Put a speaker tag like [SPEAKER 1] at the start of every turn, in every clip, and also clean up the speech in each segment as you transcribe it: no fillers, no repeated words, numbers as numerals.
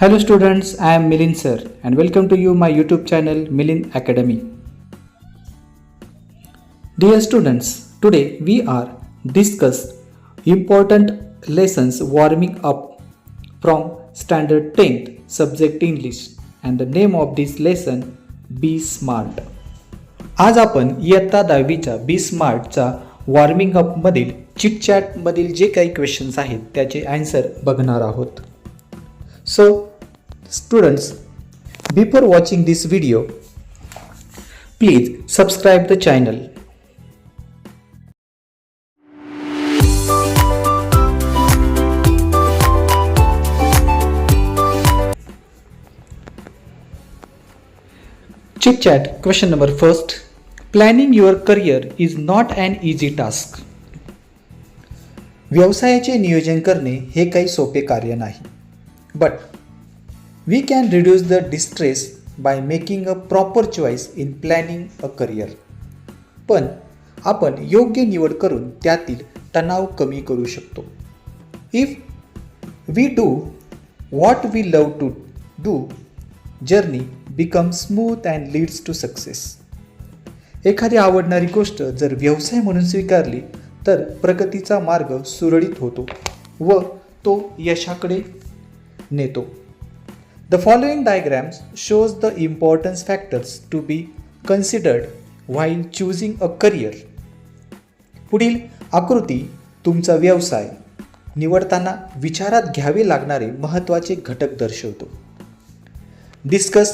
[SPEAKER 1] Hello students, I am Milind sir and welcome to you my YouTube channel Milind Academy. Dear students, today we are discuss important lessons warming up from standard 10th subject English and the name of this lesson Be Smart. आज आपण इयत्ता 10वीच्या बी स्मार्टचा warming up मधील chit chat मधील जे काही questions आहेत त्याचे answer बघणार आहोत. So students, before watching this video, please subscribe the channel. Chit chat question number first. Planning your career is not an easy task. व्यवसायाचे नियोजन करणे हे काही सोपे कार्य नाही. But we can reduce the distress by making a proper choice in planning a career. पण आपण योग्य निवड करून त्यातील तणाव कमी करू शकतो. If we do what we love to do, journey becomes smooth and leads to success. एखादी आवडणारी गोष्ट जर व्यवसाय म्हणून स्वीकारली तर प्रगतीचा मार्ग सुरळीत होतो व तो यशाकडे नेतो. The following diagrams shows the importance factors to be considered while choosing a career. पुढील आकृती तुमचा व्यवसाय निवडताना विचारात घ्यावे लागणारे महत्त्वाचे घटक दर्शवतो. Discuss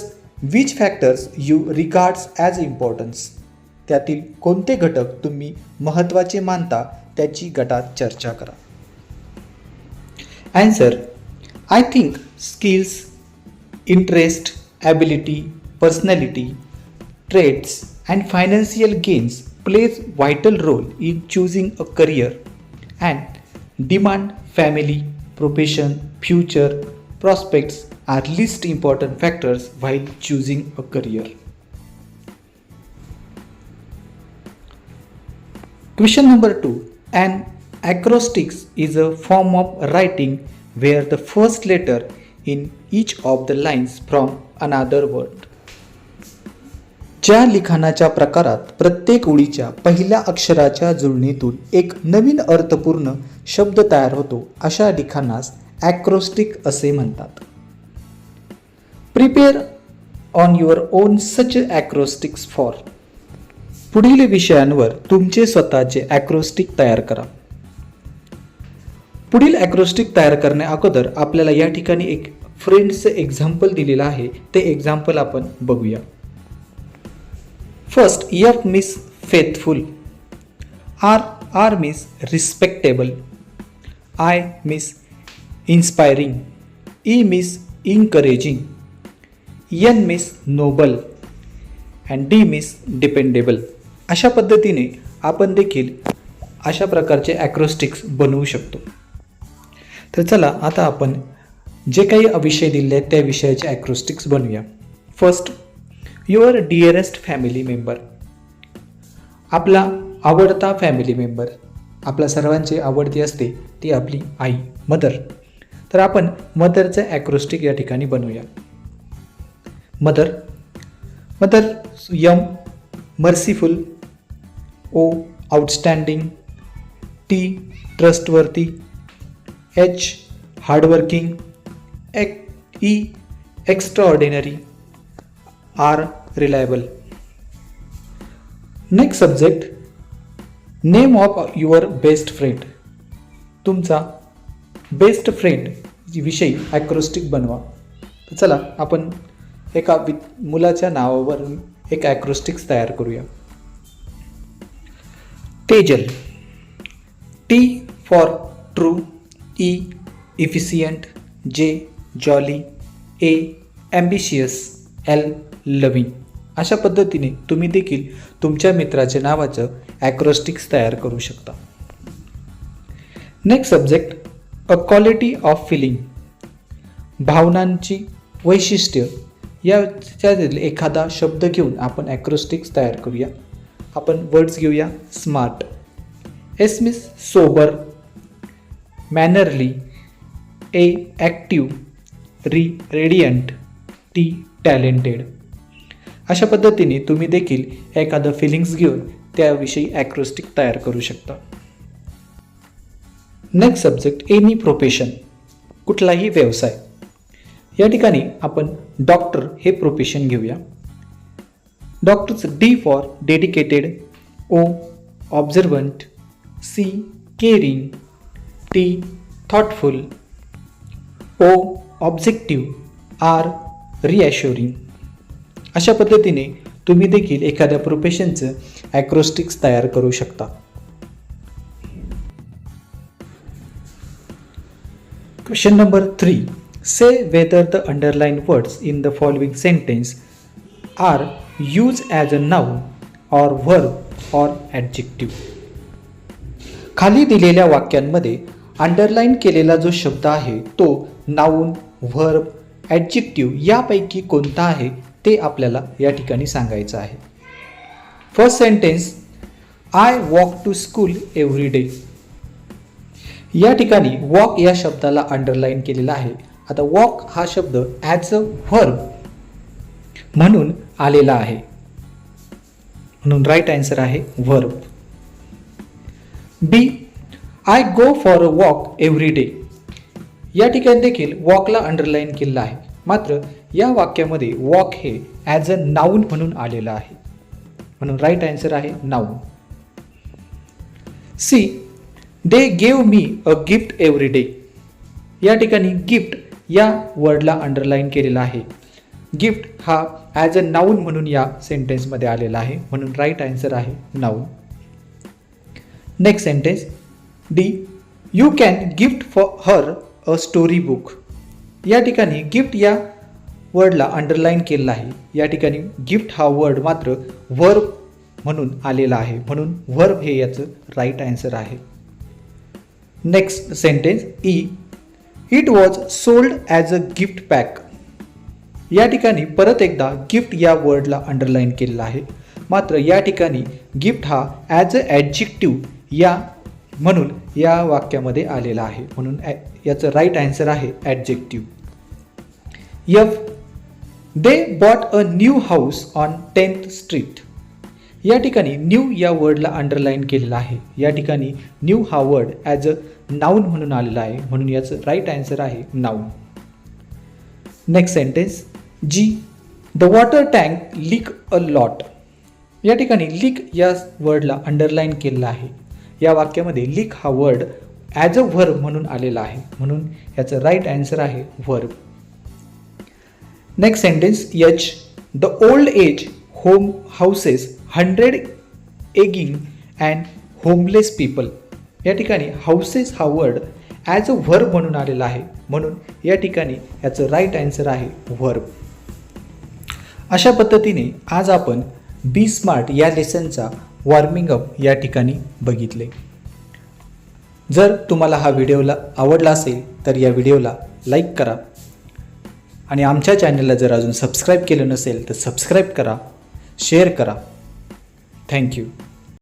[SPEAKER 1] which factors you regards as importance. त्यातील कोणते घटक तुम्ही महत्त्वाचे मानता त्याची गटात चर्चा करा. Answer: I think skills, interest, ability, personality, traits and financial gains plays vital role in choosing a career and demand, family, profession, future prospects are least important factors while choosing a career. Question number 2. An acrostics is a form of writing where the first letter in each of the lines from another word. ज्या लिखाणाच्या प्रकारात प्रत्येक ओळीच्या पहिल्या अक्षराच्या जुळणीतून एक नवीन अर्थपूर्ण शब्द तयार होतो अशा लिखाणास ॲक्रोस्टिक असे म्हणतात. Prepare on your own such acrostics for. पुढील विषयांवर तुमचे स्वतःचे ॲक्रोस्टिक तयार करा. पुढील ॲक्रोस्टिक तयार करण्या अगोदर आपल्याला या ठिकाणी एक फ्रेंड्सचे एक्झाम्पल दिलेलं आहे, ते एक्झाम्पल आपण बघूया. First, F means faithful, R means respectable, I means inspiring, E means encouraging, N means noble and D means dependable. अशा पद्धतीने आपण देखील अशा प्रकारचे ॲक्रोस्टिक्स बनवू शकतो. तर चला आता आपण जे काही विषय दिले आहेत त्या विषयाचे ॲक्रोस्टिक्स बनवूया. First, your dearest family member. आपला आवडता फॅमिली मेंबर, आपल्या सर्वांची आवडती असते ती आपली आई, मदर. तर आपण मदरचं ॲक्रोस्टिक या ठिकाणी बनवूया. Mother M merciful, O outstanding, T trustworthy, H hardworking, E extraordinary, R reliable. Next subject, name of your best friend. तुमचा बेस्ट फ्रेंड विषयी ॲक्रोस्टिक बनवा. तर चला आपण एका मुलाच्या नावावर एक ॲक्रोस्टिक्स तयार करूया. Tejal. T for true, E efficient, जे जॉली, ए ॲम्बिशियस, एल लविंग. अशा पद्धतीने तुम्ही देखील तुमच्या मित्राच्या नावाचं ॲक्रोस्टिक्स तयार करू शकता. Next subject, a quality of feeling. भावनांची वैशिष्ट्य याच्यातील एखादा शब्द घेऊन आपण ॲक्रोस्टिक्स तयार करूया. आपण वर्ड्स घेऊया. स्मार्ट, एस मीन्स सोबर, मॅनरली, ए ॲक्टिव्ह, रेडियंट, टी टॅलेंटेड. अशा पद्धतीने तुम्ही देखील एखादं फिलिंग्स घेऊन त्याविषयी ॲक्रोस्टिक तयार करू शकता. नेक्स्ट सब्जेक्ट एनी प्रोफेशन, कुठलाही व्यवसाय. या ठिकाणी आपण डॉक्टर हे प्रोफेशन घेऊया. डॉक्टरचं D for dedicated, O observant, C caring, T thoughtful, O objective, R reassuring. अशा पद्धतीने तुम्ही देखील एखाद्या प्रोफेशनचं ॲक्रोस्टिक्स तयार करू शकता. Question number 3. Say whether the underlined words in the following sentence are used as a noun or verb or adjective. खाली दिलेल्या वाक्यांमध्ये अंडरलाईन केलेला जो शब्द आहे तो नाऊन, व्हर्ब, ॲडजेक्टिव्ह यापैकी कोणता आहे ते आपल्याला या ठिकाणी सांगायचं आहे. First sentence, I walk to school every day. या ठिकाणी वॉक या शब्दाला अंडरलाईन केलेला आहे. आता वॉक हा शब्द ॲज अ व्हर्ब म्हणून आलेला आहे, म्हणून राईट आन्सर आहे verb. B, I go for a walk every day. या ठिकाणी देखील वॉकला अंडरलाईन केलेलं आहे, मात्र या वाक्यामध्ये वॉक हे ॲज अ नाऊन म्हणून आलेलं आहे, म्हणून राईट आन्सर आहे noun. C, they gave me a gift every day. या ठिकाणी गिफ्ट या वर्डला अंडरलाईन केलेला आहे. गिफ्ट हा ॲज अ नाऊन म्हणून या सेंटेन्समध्ये आलेला आहे, म्हणून राईट आन्सर आहे noun. Next sentence, D, you can gift for her a story book. या ठिकाणी गिफ्ट या वर्डला अंडरलाईन केलेला आहे. या ठिकाणी गिफ्ट हा वर्ड मात्र व्हर्ब म्हणून आलेला आहे, म्हणून व्हर्ब हे याचं राईट आन्सर आहे. Next sentence, E, it was sold as a gift pack. या ठिकाणी परत एकदा गिफ्ट या वर्डला अंडरलाईन केलेला आहे, मात्र या ठिकाणी गिफ्ट हा ॲज अ ॲडजेक्टिव्ह या म्हणून या वाक्यामध्ये आलेला आहे, म्हणून याचं राईट आन्सर आहे adjective. F, they bought a new house on 10th street. या ठिकाणी न्यू या वर्डला अंडरलाईन केलेला आहे. या ठिकाणी न्यू हा वर्ड ॲज अ नाऊन म्हणून आलेला आहे, म्हणून याचं राईट आन्सर आहे noun. Next sentence, G, the water tank leak a lot. या ठिकाणी लीक या वर्डला अंडरलाईन केलेला आहे. या वाक्यामध्ये लीक हा वर्ड ॲज अ व्हर्ब म्हणून आलेला आहे, म्हणून याचं राईट आन्सर आहे verb. Next sentence, H, the old age home houses 100 ageing and homeless people. या ठिकाणी हाऊसेस हा वर्ड ॲज अ व्हर्ब म्हणून आलेला आहे, म्हणून या ठिकाणी याचं राईट आन्सर आहे व्हर्ब. अशा पद्धतीने आज आपण बी स्मार्ट या लेसनचा वॉर्मिंग अप या ठिकाणी बघितले. जर तुम्हाला हा व्हिडिओला आवडला असेल तर या व्हिडिओला लाईक करा आणि आमच्या चॅनलला जर अजून सबस्क्राईब केलं नसेल तर सबस्क्राईब करा, शेअर करा. थँक्यू.